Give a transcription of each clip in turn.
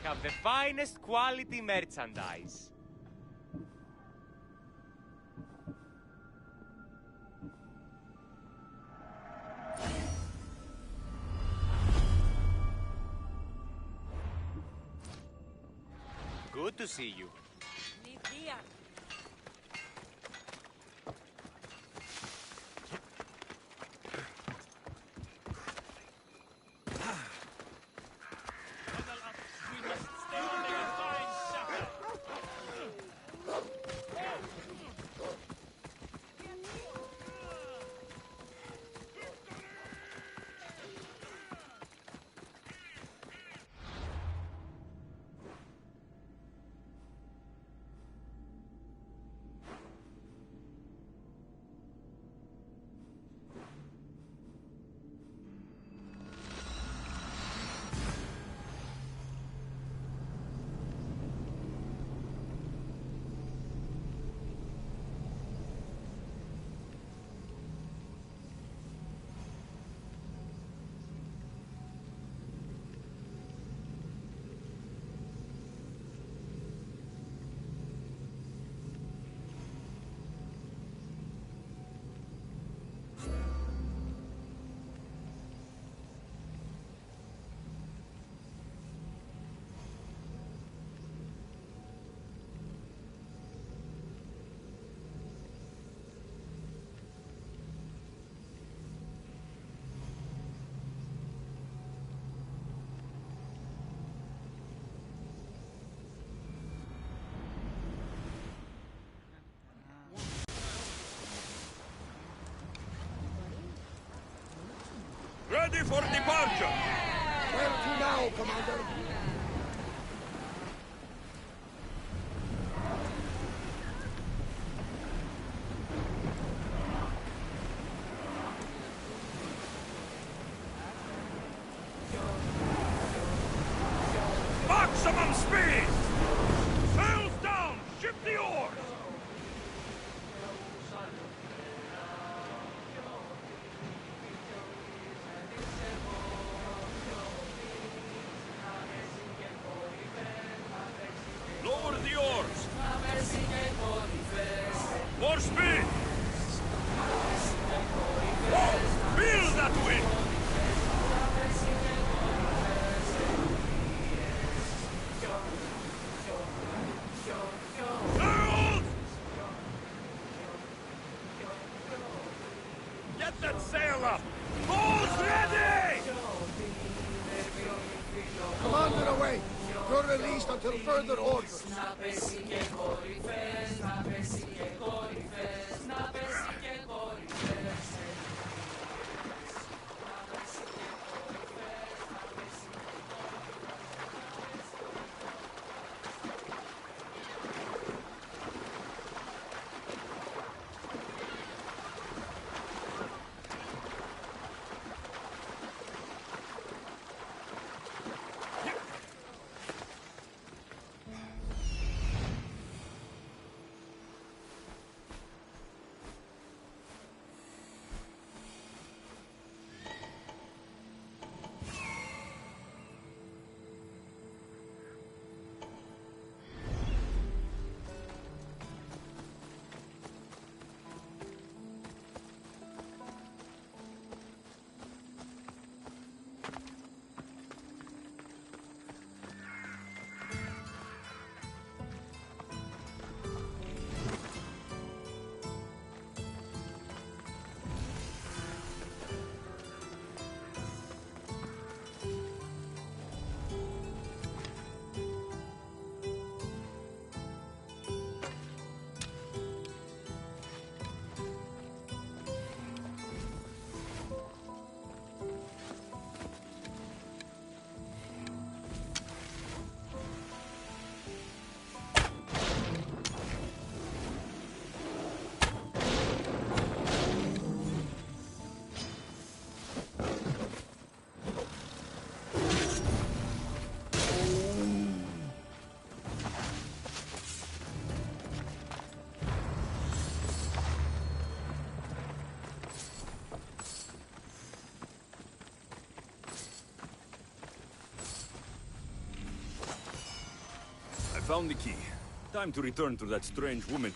have the finest quality merchandise. Good to see you. Ready for departure! Where to now, Commander? Maximum speed! Sails down! Ship the oars! Lower the oars! More speed! Whoa! Feel that wind! Sails! Get that sail up! Bows ready! Commander, away! You're released until further orders. found the key. Time to return to that strange woman.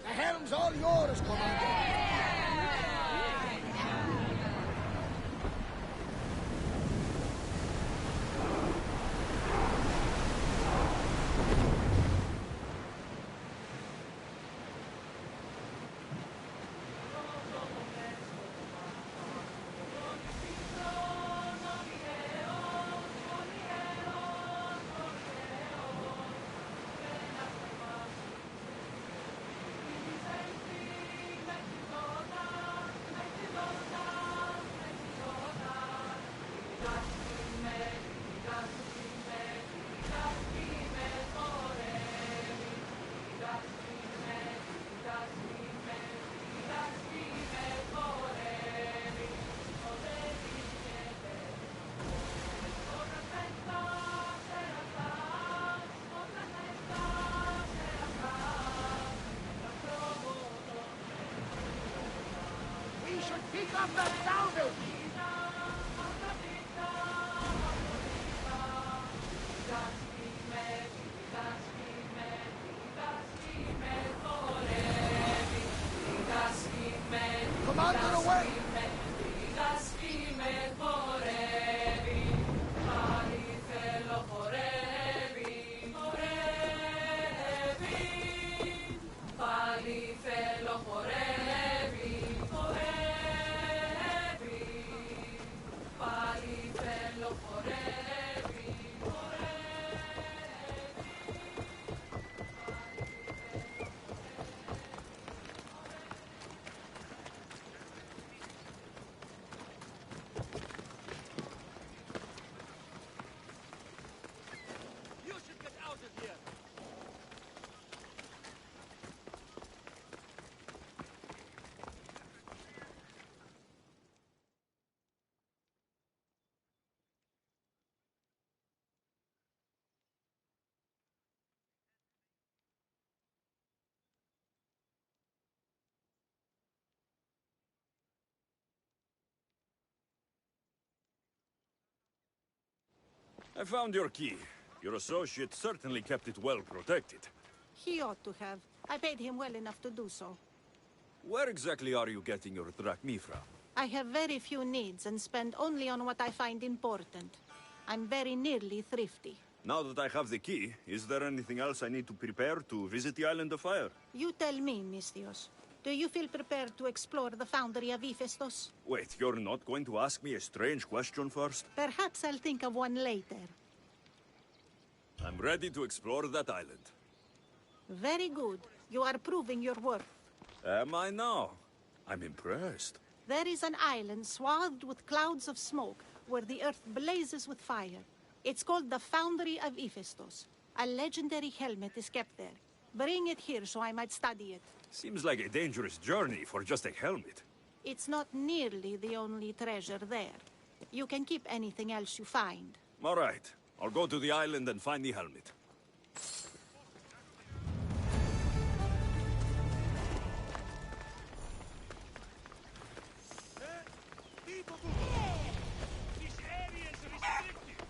The helm's all yours, Commander. We should pick up the sounders! Commander, away! You should get out of here! I found your key. Your associate certainly kept it well protected. He ought to have. I paid him well enough to do so. Where exactly are you getting your drachmi from? I have very few needs and spend only on what I find important. I'm very nearly thrifty. Now that I have the key, is there anything else I need to prepare to visit the Island of Fire? You tell me, Misthios. Do you feel prepared to explore the foundry of Hephaestus? Wait, you're not going to ask me a strange question first? Perhaps I'll think of one later. I'm ready to explore that island. Very good. You are proving your worth. Am I now? I'm impressed. There is an island swathed with clouds of smoke where the earth blazes with fire. It's called the Foundry of Hephaestus. A legendary helmet is kept there. Bring it here so I might study it. Seems like a dangerous journey for just a helmet. It's not nearly the only treasure there. You can keep anything else you find. All right. I'll go to the island and find the helmet. This area is restricted!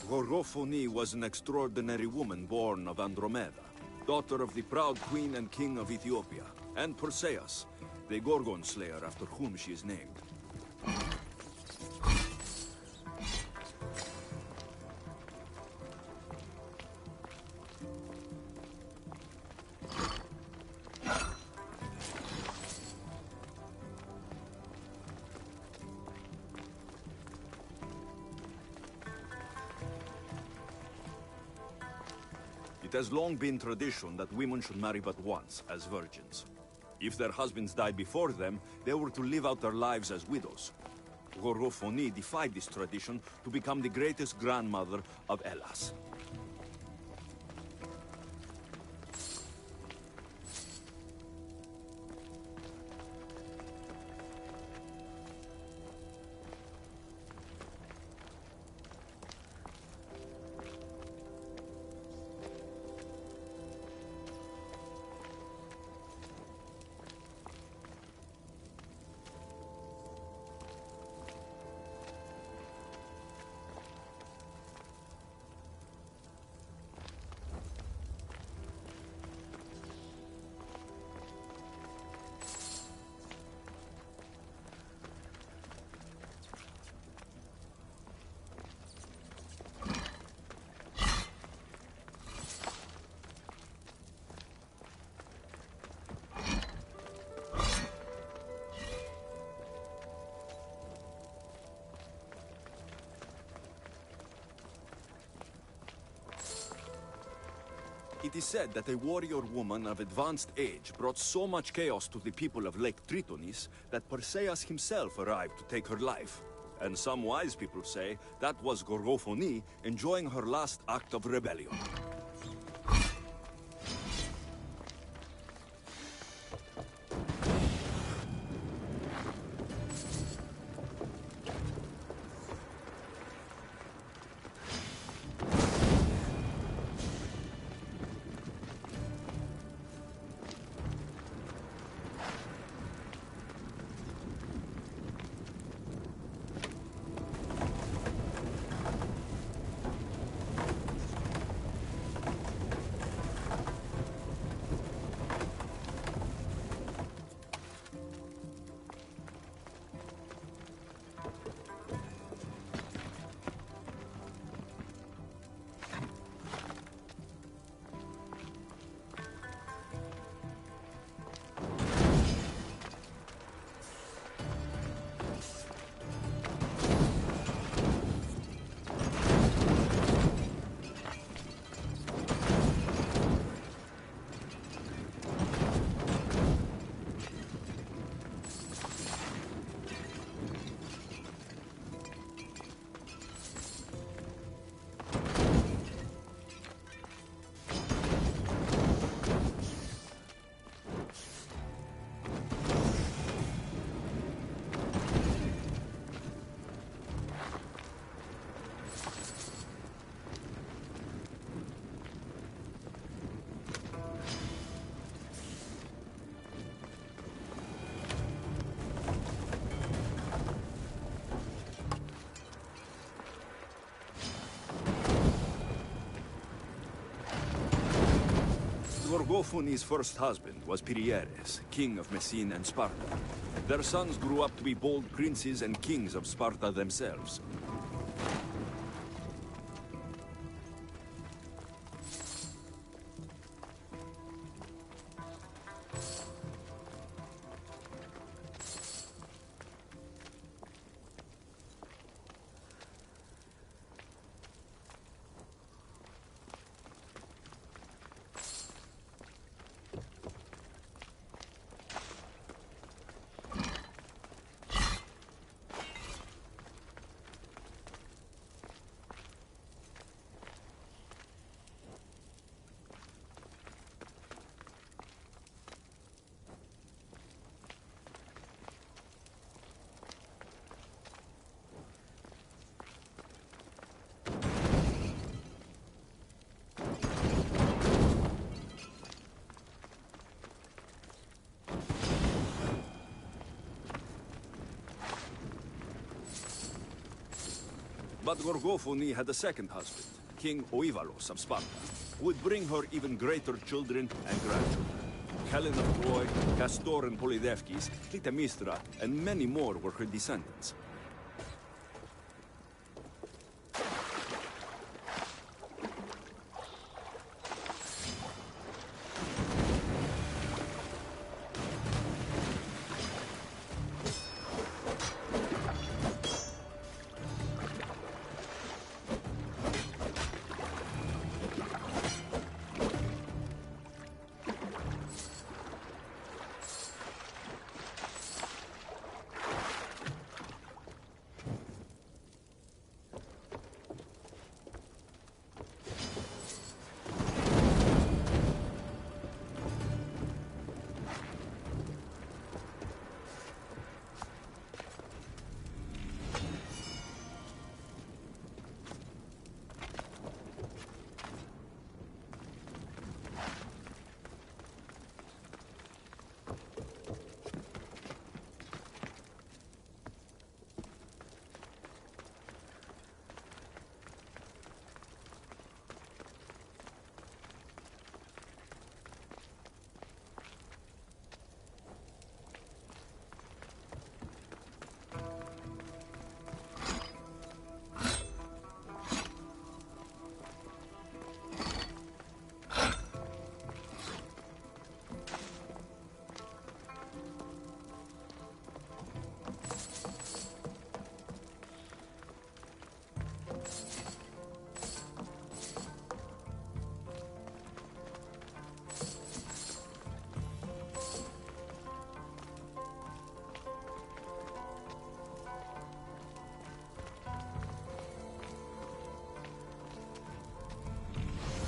Gorgophone was an extraordinary woman born of Andromeda, daughter of the proud queen and king of Ethiopia, and Perseus, the Gorgon slayer after whom she is named. It has long been tradition that women should marry but once, as virgins. If their husbands died before them, they were to live out their lives as widows. Gorgophone defied this tradition to become the greatest grandmother of Hellas. It is said that a warrior woman of advanced age brought so much chaos to the people of Lake Tritonis that Perseus himself arrived to take her life. And some wise people say that was Gorgophone enjoying her last act of rebellion. Gorgophone's first husband was Pirieres, king of Messene and Sparta. Their sons grew up to be bold princes and kings of Sparta themselves. But Gorgofuni had a second husband, King Oivalos of Sparta, who would bring her even greater children and grandchildren. Helen of Troy, Castor and Polydevkis, Clytemnestra, and many more were her descendants.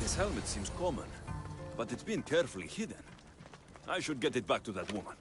This helmet seems common, but it's been carefully hidden. I should get it back to that woman.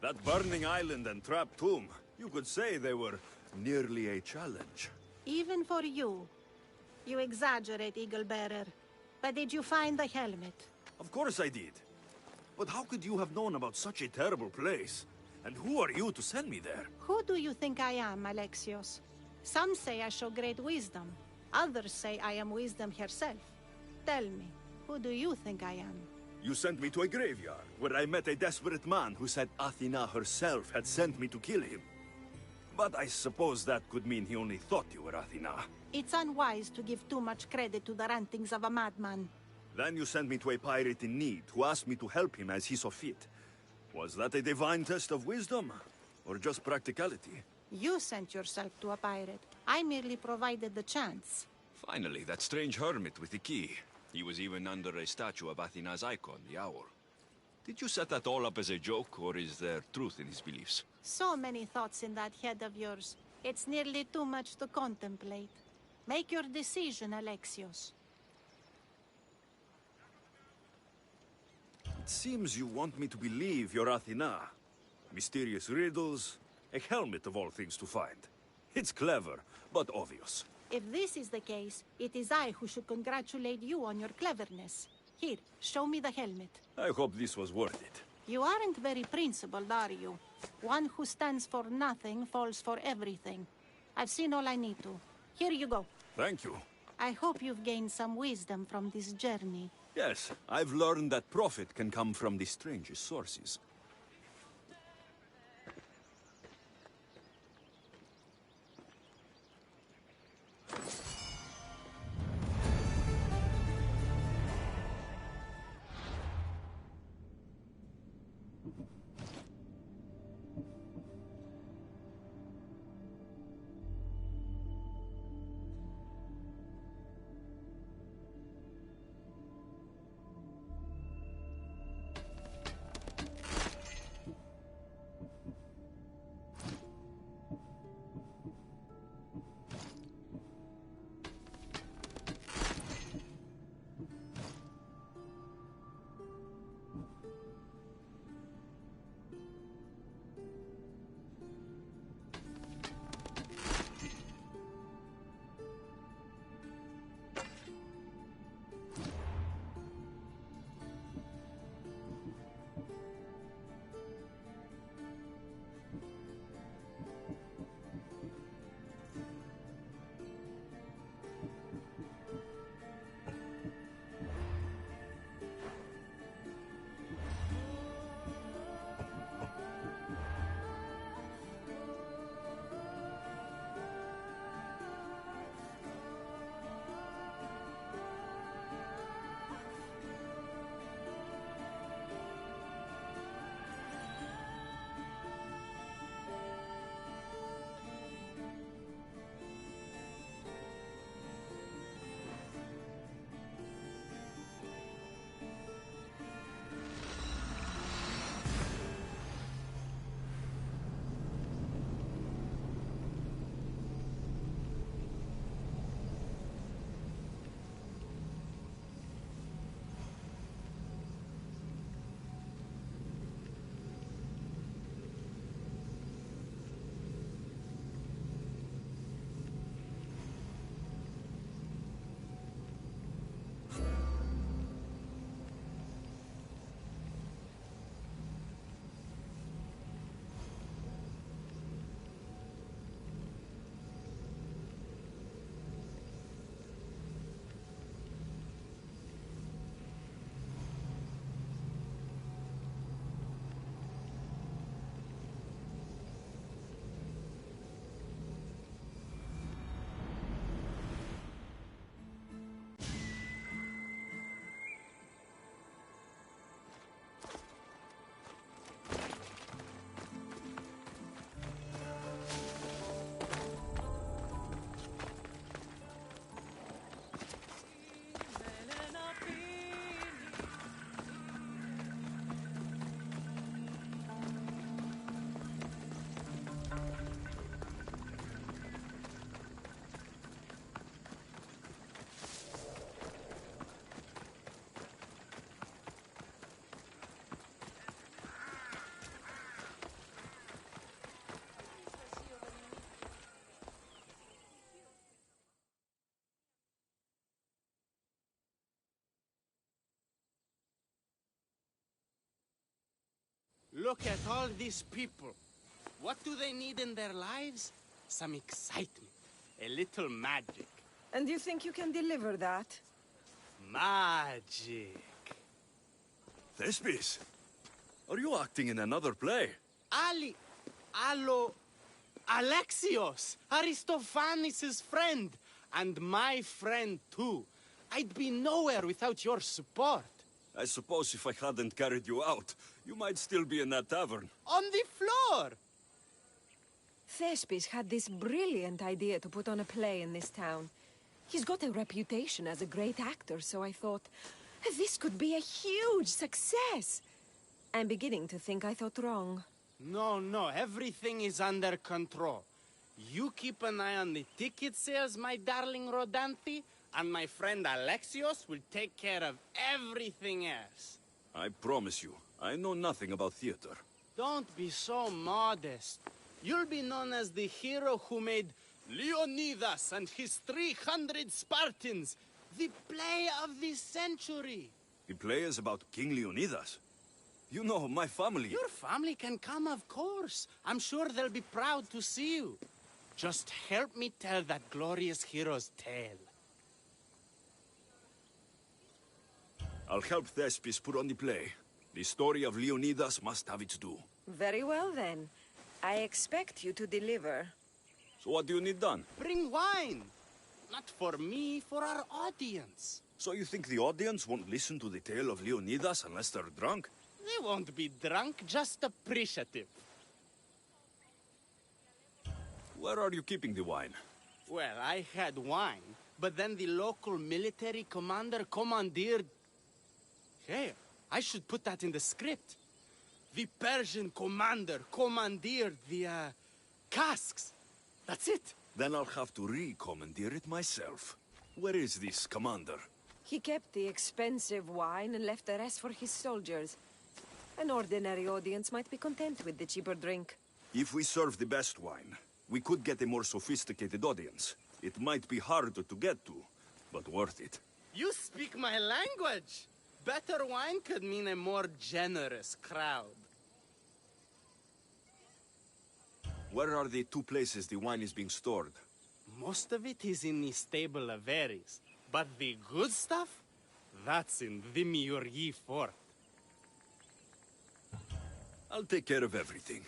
That burning island and trapped tomb, you could say they were nearly a challenge. Even for you. You exaggerate, Eagle Bearer. But did you find the helmet? Of course I did. But how could you have known about such a terrible place? And who are you to send me there? Who do you think I am, Alexios? Some say I show great wisdom. Others say I am wisdom herself. Tell me, who do you think I am? You sent me to a graveyard, where I met a desperate man who said Athena herself had sent me to kill him. But I suppose that could mean he only thought you were Athena. It's unwise to give too much credit to the rantings of a madman. Then you sent me to a pirate in need, who asked me to help him as he saw fit. Was that a divine test of wisdom, or just practicality? You sent yourself to a pirate. I merely provided the chance. Finally, that strange hermit with the key. He was even under a statue of Athena's icon, the owl. Did you set that all up as a joke, or is there truth in his beliefs? So many thoughts in that head of yours. It's nearly too much to contemplate. Make your decision, Alexios. It seems you want me to believe you're Athena. Mysterious riddles, a helmet of all things to find. It's clever, but obvious. If this is the case, it is I who should congratulate you on your cleverness. Here, show me the helmet. I hope this was worth it. You aren't very principled, are you? One who stands for nothing falls for everything. I've seen all I need to. Here you go. Thank you. I hope you've gained some wisdom from this journey. Yes, I've learned that profit can come from the strangest sources. Look at all these people. What do they need in their lives? Some excitement. A little magic. And you think you can deliver that? Magic. Thespis, are you acting in another play? Alexios, Aristophanes' friend, and my friend too. I'd be nowhere without your support. I suppose if I hadn't carried you out, you might still be in that tavern. On the floor! Thespis had this brilliant idea to put on a play in this town. He's got a reputation as a great actor, so I thought, this could be a huge success. I'm beginning to think I thought wrong. No, everything is under control. You keep an eye on the ticket sales, my darling Rodanthi, and my friend Alexios will take care of everything else. I promise you, I know nothing about theater. Don't be so modest. You'll be known as the hero who made Leonidas and his 300 Spartans, the play of the century. The play is about King Leonidas. You know, my family... Your family can come, of course. I'm sure they'll be proud to see you. Just help me tell that glorious hero's tale. I'll help Thespis put on the play. The story of Leonidas must have its due. Very well, then. I expect you to deliver. So what do you need done? Bring wine. Not for me, for our audience. So you think the audience won't listen to the tale of Leonidas unless they're drunk? They won't be drunk, just appreciative. Where are you keeping the wine? Well, I had wine, but then the local military commander commandeered... Hey, I should put that in the script. The Persian commander commandeered the, casks. That's it. Then I'll have to re-commandeer it myself. Where is this commander? He kept the expensive wine and left the rest for his soldiers. An ordinary audience might be content with the cheaper drink. If we serve the best wine, we could get a more sophisticated audience. It might be harder to get to, but worth it. You speak my language. Better wine could mean a more generous crowd. Where are the two places the wine is being stored? Most of it is in the stable of Ares, but the good stuff, that's in Demiurgi Fort. I'll take care of everything.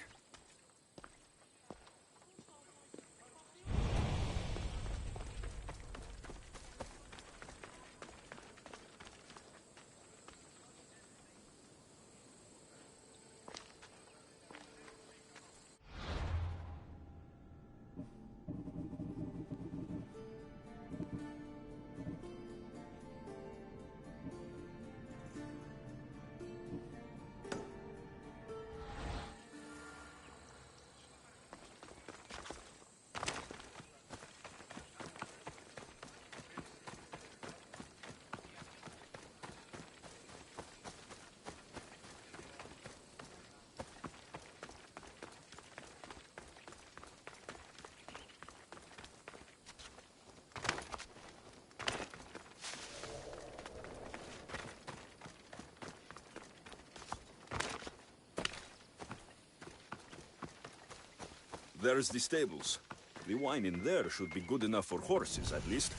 There's the stables. The wine in there should be good enough for horses, at least.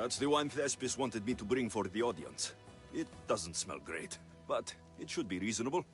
That's the wine Thespis wanted me to bring for the audience. It doesn't smell great, but it should be reasonable.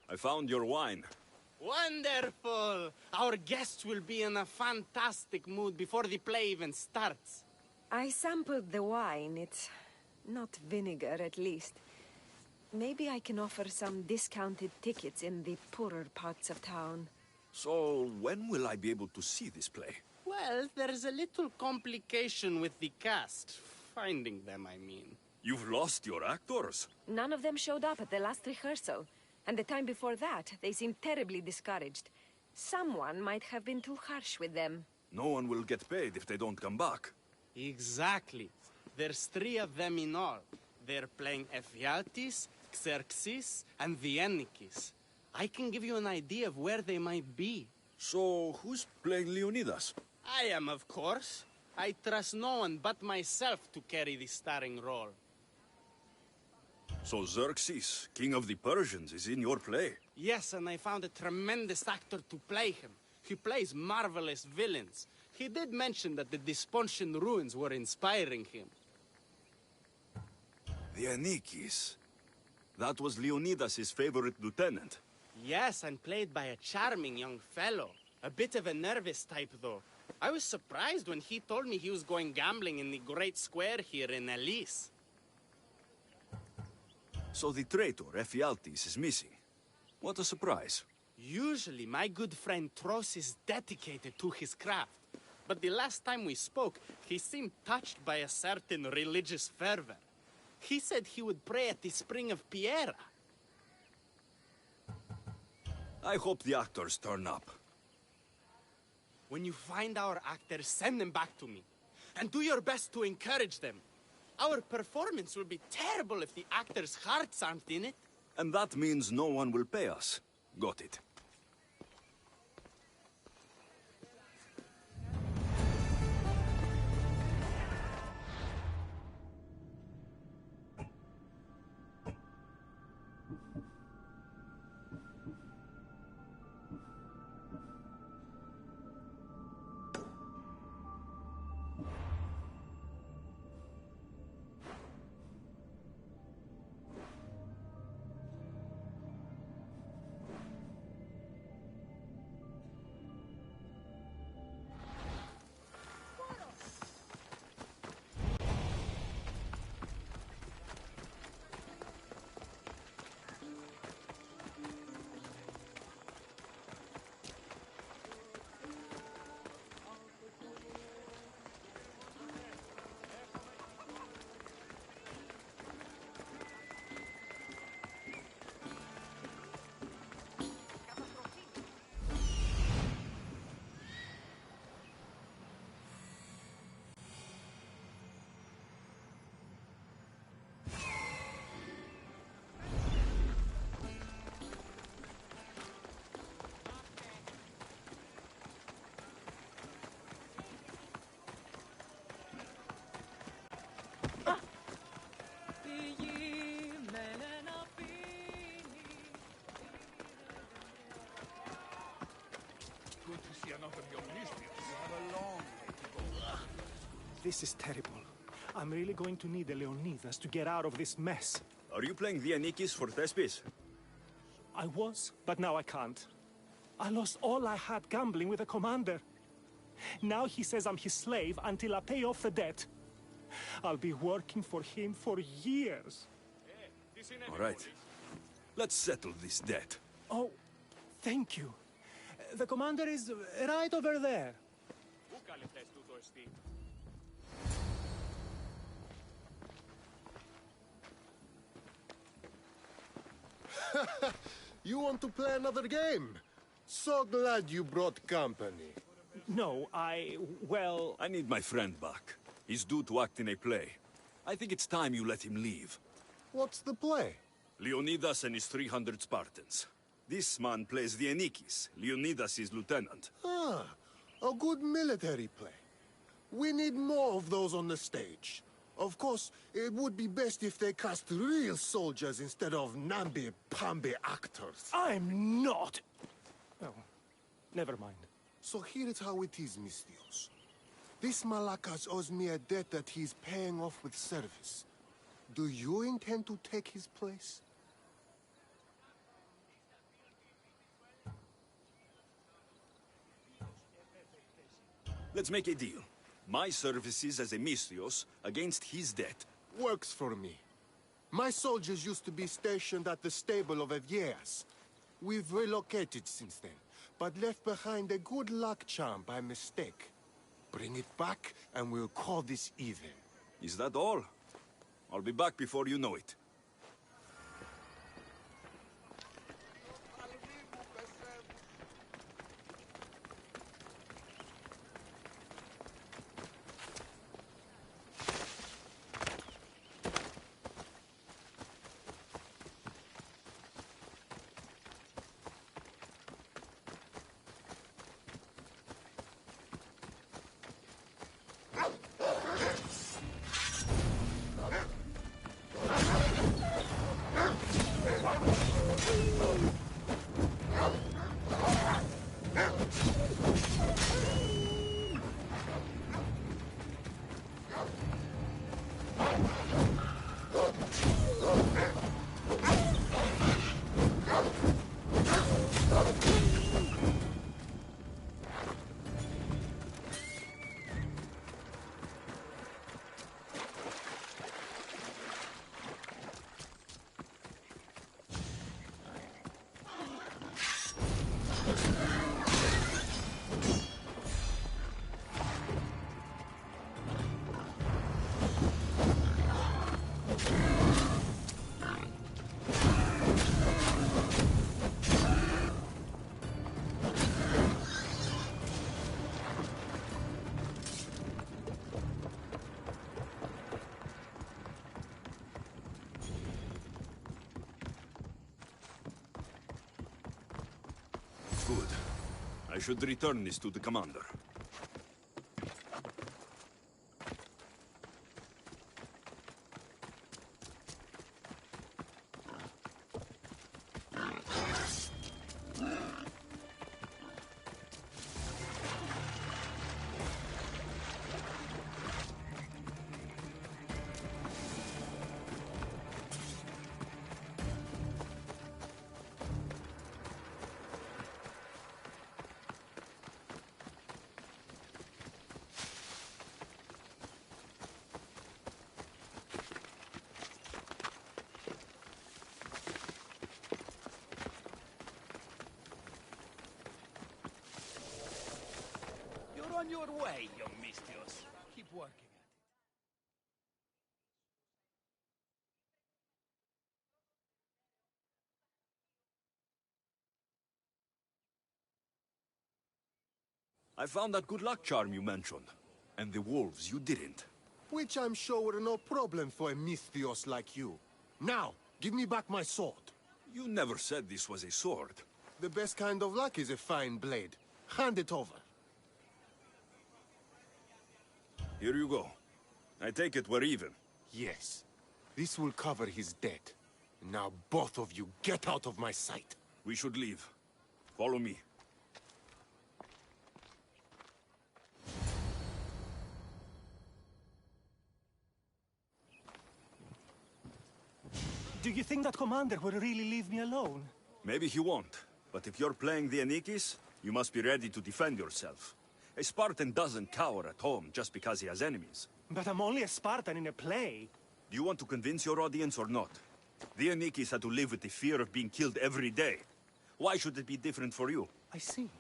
I found your wine. Wonderful! Our guests will be in a fantastic mood before the play even starts. I sampled the wine. It's not vinegar, at least. Maybe I can offer some discounted tickets in the poorer parts of town. So, when will I be able to see this play? Well, there's a little complication with the cast. Finding them, I mean. You've lost your actors? None of them showed up at the last rehearsal. And the time before that, they seemed terribly discouraged. Someone might have been too harsh with them. No one will get paid if they don't come back. Exactly. There's 3 of them in all. They're playing Ephialtes, Xerxes, and the Ennikis. I can give you an idea of where they might be. So, who's playing Leonidas? I am, of course. I trust no one but myself to carry the starring role. So Xerxes, king of the Persians, is in your play? Yes, and I found a tremendous actor to play him. He plays marvelous villains. He did mention that the Despontian ruins were inspiring him. The Ennikis. That was Leonidas' favorite lieutenant. Yes, and played by a charming young fellow. A bit of a nervous type, though. I was surprised when he told me he was going gambling in the Great Square here in Elise. So the traitor, Ephialtes, is missing. What a surprise. Usually, my good friend Tros is dedicated to his craft. But the last time we spoke, he seemed touched by a certain religious fervor. He said he would pray at the spring of Piera. I hope the actors turn up. When you find our actors, send them back to me. And do your best to encourage them. Our performance will be terrible if the actors' hearts aren't in it. And that means no one will pay us. Got it. This is terrible. I'm really going to need the Leonidas to get out of this mess. Are you playing Vianikis for Thespis? I was, but now I can't. I lost all I had gambling with the commander. Now he says I'm his slave until I pay off the debt. I'll be working for him for years. All right. Let's settle this debt. Oh, thank you. The commander is right over there. You want to play another game? So glad you brought company. No, well... I need my friend back. He's due to act in a play. I think it's time you let him leave. What's the play? Leonidas and his 300 Spartans. This man plays Vianikis. Leonidas is lieutenant. Ah, a good military play. We need more of those on the stage. Of course, it would be best if they cast real soldiers instead of namby-pamby actors. I'm not... Oh, never mind. So here is how it is, Misthios. This Malakas owes me a debt that he's paying off with service. Do you intend to take his place? Let's make a deal. My services as a Misthios against his debt. Works for me. My soldiers used to be stationed at the stable of Evieas. We've relocated since then, but left behind a good luck charm by mistake. Bring it back, and we'll call this even. Is that all? I'll be back before you know it. Good. I should return this to the commander. On your way, young Misthios. Keep working at it. I found that good luck charm you mentioned. And the wolves you didn't. Which I'm sure were no problem for a Misthios like you. Now, give me back my sword. You never said this was a sword. The best kind of luck is a fine blade. Hand it over. Here you go. I take it we're even. Yes. This will cover his debt. Now both of you get out of my sight. We should leave. Follow me. Do you think that commander will really leave me alone? Maybe he won't. But if you're playing the Anikis, you must be ready to defend yourself. A Spartan doesn't cower at home just because he has enemies. But I'm only a Spartan in a play. Do you want to convince your audience or not? The Anikis had to live with the fear of being killed every day. Why should it be different for you? I see.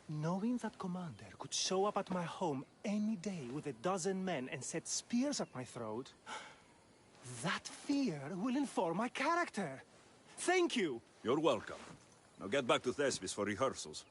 Knowing that commander could show up at my home any day with 12 men and set spears at my throat, that fear will inform my character. Thank you! You're welcome. Now get back to Thespis for rehearsals.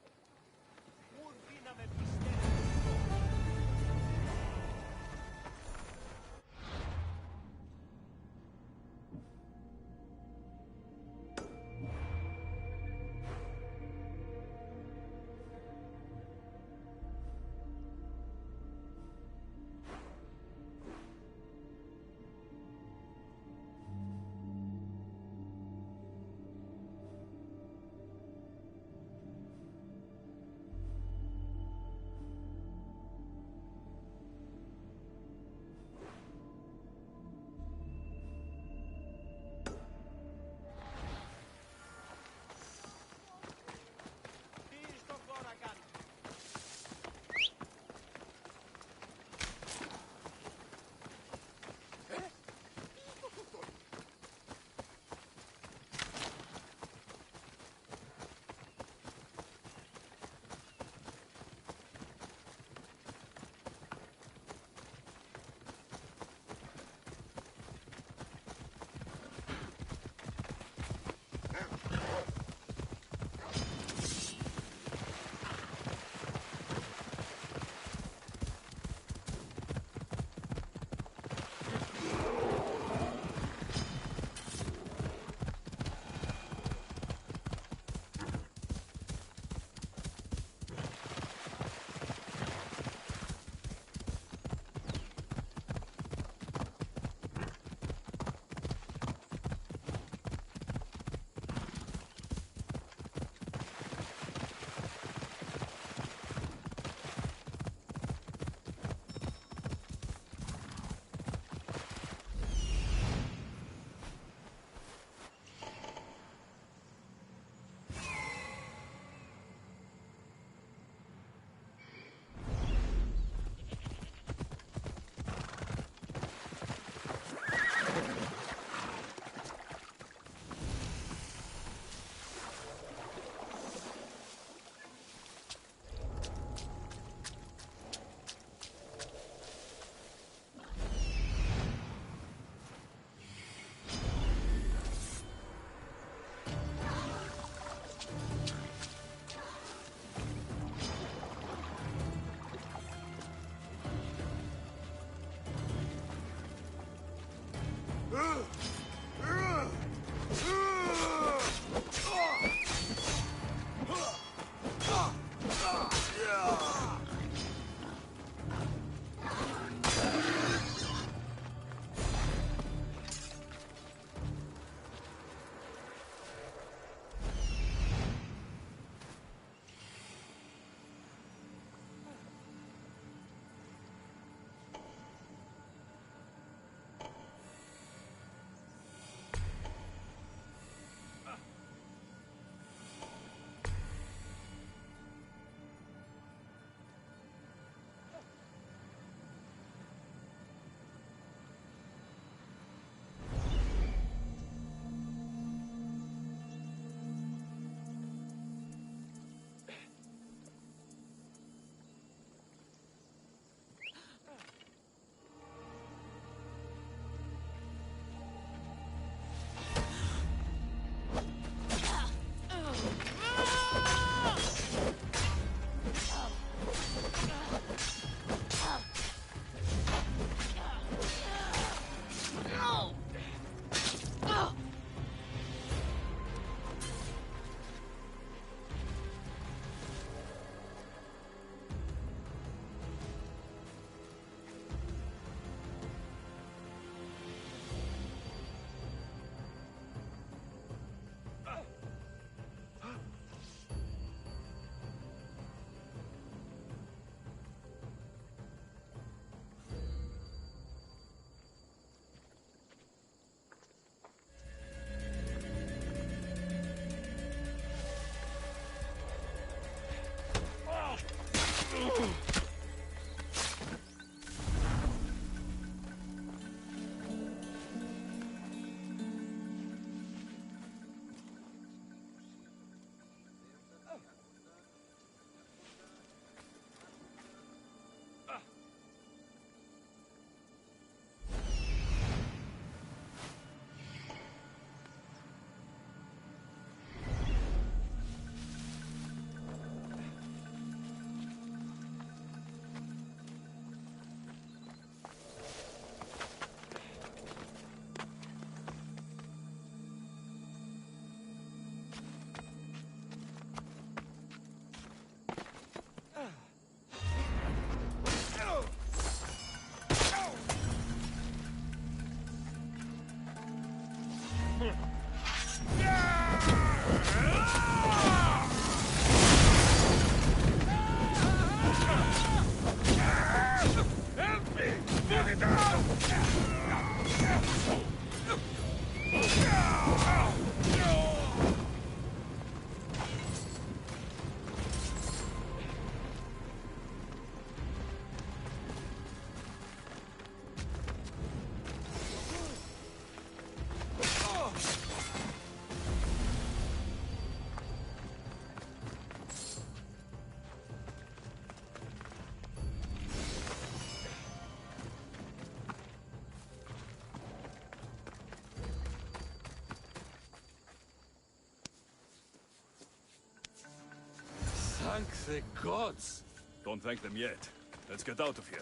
Thank the gods. Don't thank them yet. Let's get out of here.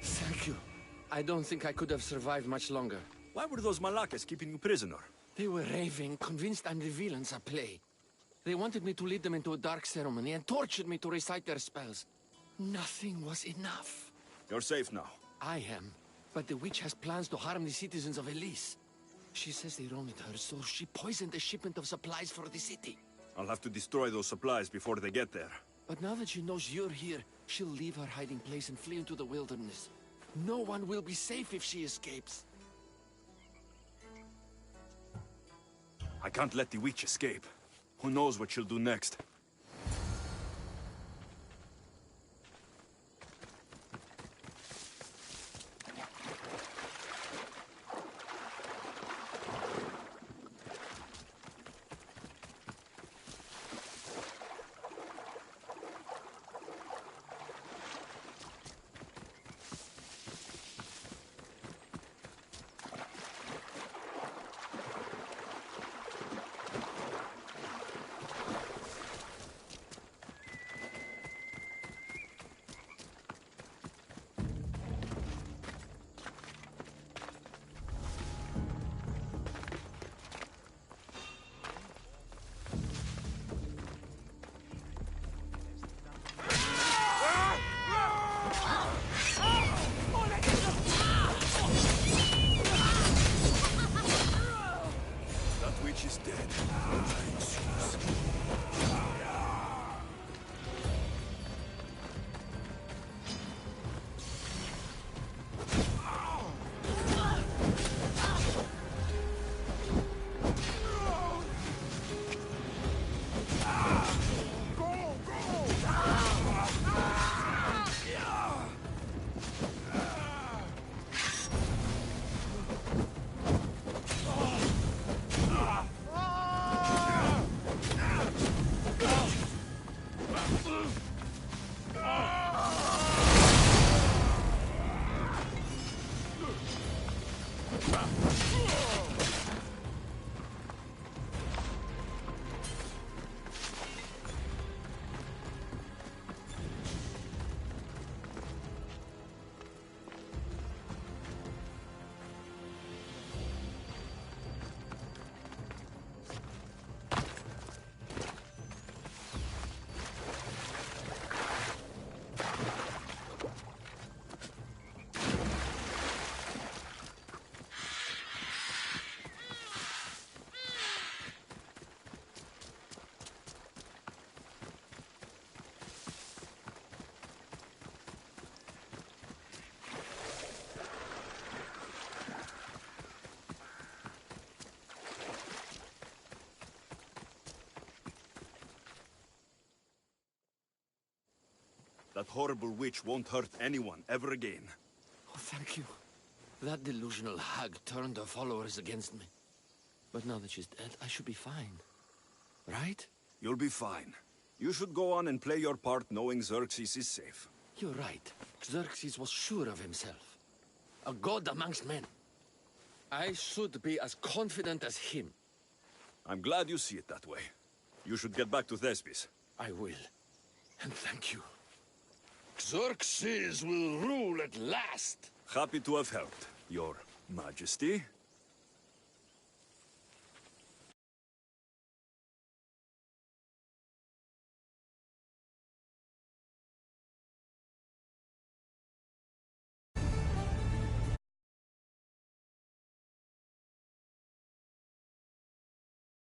Thank you. I don't think I could have survived much longer. Why were those Malakas keeping you prisoner? They were raving, convinced I'm the villains at play. They wanted me to lead them into a dark ceremony and tortured me to recite their spells. Nothing was enough. You're safe now. I am, but the witch has plans to harm the citizens of Elise. She says they wronged her, so she poisoned a shipment of supplies for the city. I'll have to destroy those supplies before they get there. But now that she knows you're here, she'll leave her hiding place and flee into the wilderness. No one will be safe if she escapes. I can't let the witch escape. Who knows what she'll do next? She's dead. That horrible witch won't hurt anyone ever again. Oh, thank you. That delusional hag turned her followers against me. But now that she's dead, I should be fine. Right? You'll be fine. You should go on and play your part knowing Xerxes is safe. You're right. Xerxes was sure of himself. A god amongst men. I should be as confident as him. I'm glad you see it that way. You should get back to Thespis. I will. And thank you. Xerxes will rule at last! Happy to have helped, Your Majesty.